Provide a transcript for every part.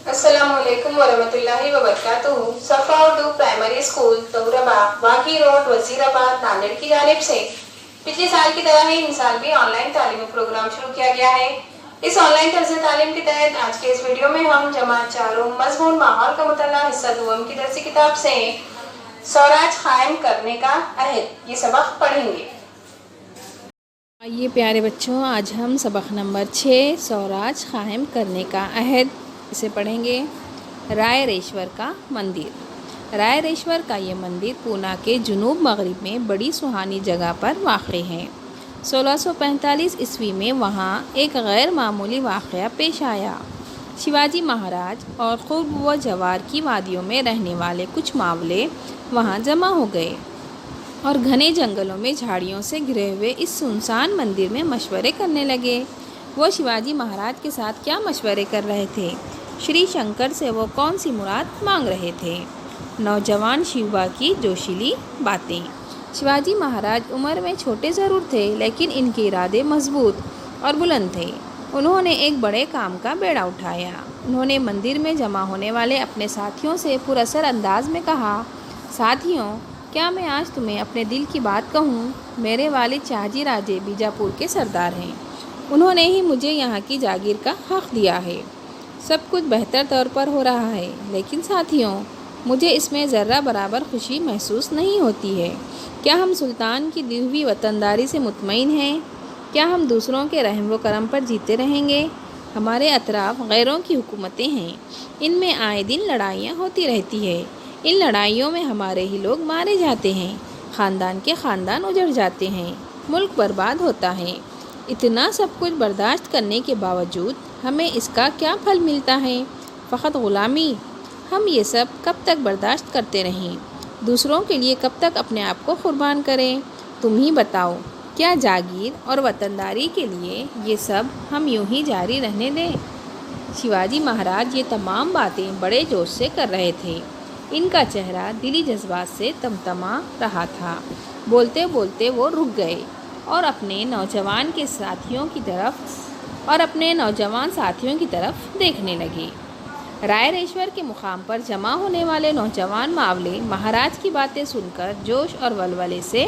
अस्सलामु अलैकुम वरहमतुल्लाहि वबरकातुहू। सफ़ा उर्दू प्राइमरी स्कूल तोरबा वाकी रोड वजीराबाद नांदेड़ की जानिब से पिछले साल की तरह ही इन साल भी ऑनलाइन तालीमी प्रोग्राम शुरू किया गया है। इस ऑनलाइन तर्ज़ तालीम के तहत आज के इस वीडियो में हम जमात चारों मज़मून माहौल का मुतल्ला हिस्सा दुआम की दरसी किताब से स्वराज कायम करने का अहद ये सबक पढ़ेंगे। आइए प्यारे बच्चों, आज हम सबक नंबर 6 स्वराज कायम करने का अहद इसे पढ़ेंगे। रायरेश्वर का मंदिर। रायरेश्वर का ये मंदिर पूना के जुनूब मगरिब में बड़ी सुहानी जगह पर वाक़ है। 1645 ईस्वी में वहाँ एक गैर मामूली वाक़या पेश आया। शिवाजी महाराज और क़ुर्ब व जवार की वादियों में रहने वाले कुछ मावले वहाँ जमा हो गए और घने जंगलों में झाड़ियों से घिरे हुए इस सुनसान मंदिर में मशवरे करने लगे। वो शिवाजी महाराज के साथ क्या मशवरे कर रहे थे? श्री शंकर से वो कौन सी मुराद मांग रहे थे? नौजवान शिवा की जोशीली बातें। शिवाजी महाराज उम्र में छोटे ज़रूर थे, लेकिन इनके इरादे मजबूत और बुलंद थे। उन्होंने एक बड़े काम का बेड़ा उठाया। उन्होंने मंदिर में जमा होने वाले अपने साथियों से पुरअसर अंदाज में कहा, साथियों, क्या मैं आज तुम्हें अपने दिल की बात कहूँ? मेरे वालिद शाहजी राजे बीजापुर के सरदार हैं। उन्होंने ही मुझे यहाँ की जागीर का हक़ दिया है। सब कुछ बेहतर तौर पर हो रहा है, लेकिन साथियों, मुझे इसमें ज़र्रा बराबर खुशी महसूस नहीं होती है। क्या हम सुल्तान की दी हुई वतनदारी से मुतमईन हैं? क्या हम दूसरों के रहम व करम पर जीते रहेंगे? हमारे अतराफ़ गैरों की हुकूमतें हैं, इनमें आए दिन लड़ाइयाँ होती रहती है। इन लड़ाइयों में हमारे ही लोग मारे जाते हैं, ख़ानदान के ख़ानदान उजड़ जाते हैं, मुल्क बर्बाद होता है। इतना सब कुछ बर्दाश्त करने के बावजूद हमें इसका क्या फल मिलता है? फ़कत ग़ुलामी। हम ये सब कब तक बर्दाश्त करते रहें? दूसरों के लिए कब तक अपने आप को क़ुर्बान करें? तुम ही बताओ, क्या जागीर और वतनदारी के लिए ये सब हम यूं ही जारी रहने दें? शिवाजी महाराज ये तमाम बातें बड़े जोश से कर रहे थे। इनका चेहरा दिली जज्बात से तमतमा रहा था। बोलते बोलते वो रुक गए और अपने नौजवान साथियों की तरफ देखने लगे। रायरेश्वर के मुकाम पर जमा होने वाले नौजवान मावले महाराज की बातें सुनकर जोश और वलवले से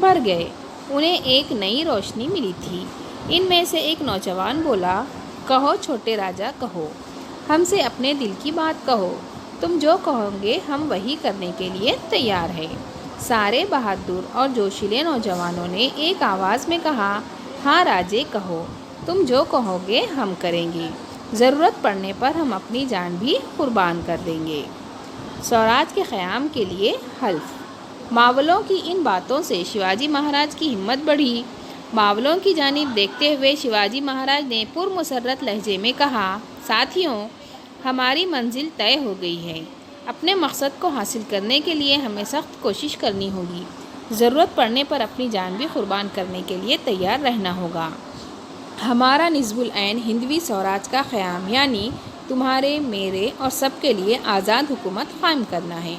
भर गए। उन्हें एक नई रोशनी मिली थी। इनमें से एक नौजवान बोला, कहो छोटे राजा, कहो, हमसे अपने दिल की बात कहो। तुम जो कहोगे हम वही करने के लिए तैयार हैं। सारे बहादुर और जोशीले नौजवानों ने एक आवाज़ में कहा, हाँ राजे, कहो, तुम जो कहोगे हम करेंगे। ज़रूरत पड़ने पर हम अपनी जान भी कुर्बान कर देंगे। स्वराज के क़याम के लिए हल्फ। मावलों की इन बातों से शिवाजी महाराज की हिम्मत बढ़ी। मावलों की जानिब देखते हुए शिवाजी महाराज ने पुरमुसर्रत लहजे में कहा, साथियों, हमारी मंजिल तय हो गई है। अपने मकसद को हासिल करने के लिए हमें सख्त कोशिश करनी होगी। ज़रूरत पड़ने पर अपनी जान भी कुर्बान करने के लिए तैयार रहना होगा। हमारा निज़्बुल ऐन हिंदवी स्वराज का क़याम, यानी तुम्हारे, मेरे और सब के लिए आज़ाद हुकूमत कायम करना है।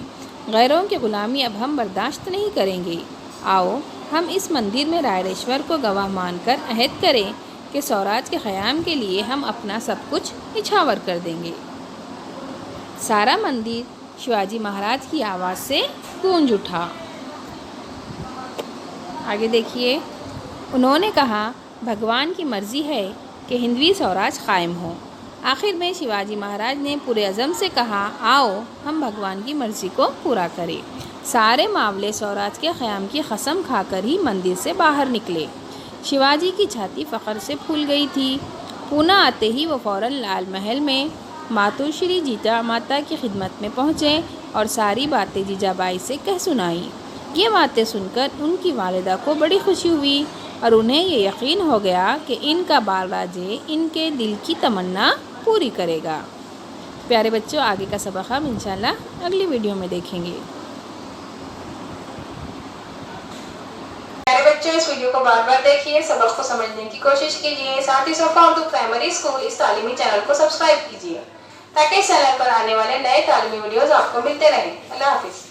गैरों की ग़ुलामी अब हम बर्दाश्त नहीं करेंगे। आओ हम इस मंदिर में रायरेश्वर को गवाह मानकर अहद करें कि स्वराज के क़याम के लिए हम अपना सब कुछ निछावर कर देंगे। सारा मंदिर शिवाजी महाराज की आवाज़ से गूंज उठा। आगे देखिए, उन्होंने कहा, भगवान की मर्ज़ी है कि हिंदवी स्वराज कायम हो। आखिर में शिवाजी महाराज ने पूरे अज़म से कहा, आओ हम भगवान की मर्ज़ी को पूरा करें। सारे मावले स्वराज के क़याम की कसम खाकर ही मंदिर से बाहर निकले। शिवाजी की छाती फ़ख्र से फूल गई थी। पूना आते ही वो फ़ौरन लाल महल में मातोश्री जीजा माता की खिदमत में पहुँचे और सारी बातें जीजाबाई से कह सुनाई। ये बातें सुनकर उनकी वालिदा को बड़ी खुशी हुई और उन्हें ये यकीन हो गया कि इनका बाल राजे इनके दिल की तमन्ना पूरी करेगा। प्यारे बच्चों, आगे का सबक हम इंशाल्लाह अगली वीडियो में देखेंगे। प्यारे बच्चों, इस वीडियो को बार बार देखिए, सबक को समझने की कोशिश कीजिए। साथ ही सफ़ा उर्दू प्राइमरी स्कूल इस तालीमी चैनल को सब्सक्राइब कीजिए ताकि इस चैनल पर आने वाले नए तालीमी वीडियोज़ आपको मिलते रहें। अल्लाह हाफिज़।